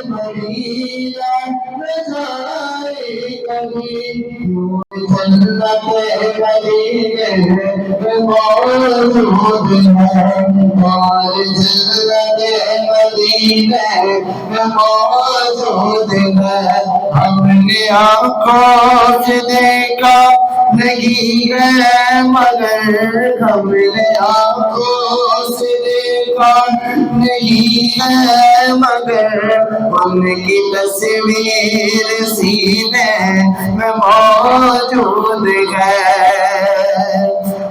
مدینہ نہ جائے کبھی جنت مدینے میں موجود ہے اور جنت مدینے میں موجود ہے ہم نے آنکھوں سے دیکھا نہیں ہے مگر ہم نے آنکھوں سے دیکھا نہیں ہے مگر ان کی تصویر سینے میں موجود ہے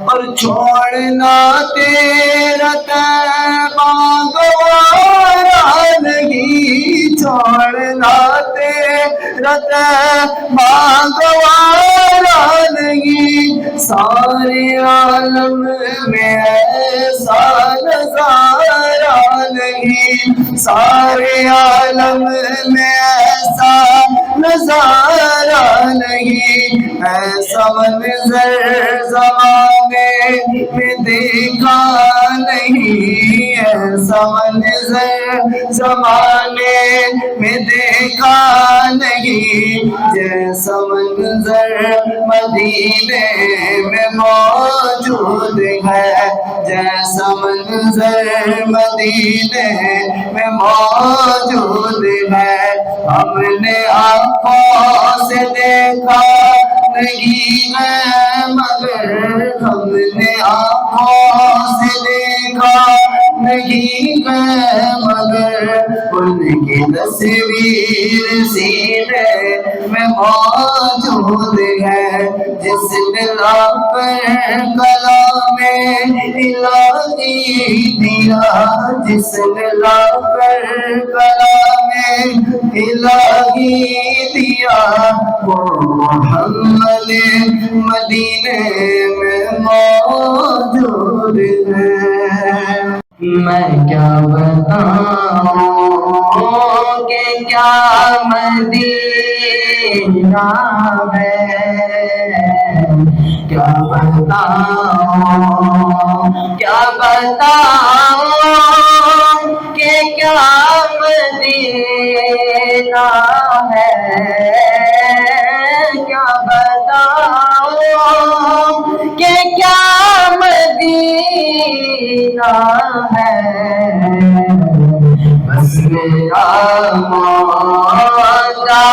اور چھوڑنا تیرا طیبہ گوارا نہیں چھوڑنا تیرا طیبہ گوارا نہیں سارے عالم میں ایسا نظارہ نہیں سارے عالم میں ایسا نظارہ نہیں ایسا منظر زمانے میں دیکھا نہیں ایسا منظر زمانے میں دیکھا نہیں جیسا منظر مدینے میں موجود ہے جیسا منظر مدینے میں موجود ہے ہم نے آنکھوں سے دیکھا نہیں ہے مگر ہم نے آنکھوں سے دیکھا نہیں ہے مگر ان کی تصویر سینے میں موجود ہے جس دل پر کلام الہی دیا جس دل پر کلام الہی دیا وہ محمد مدینے میں موجود ہے میں کیا بتاؤں کہ کیا مدینہ ہے کیا بتاؤں کہ کیا مدینہ ہے کیا بتاؤں کہ کیا مدینہ ہے بس میرا مولا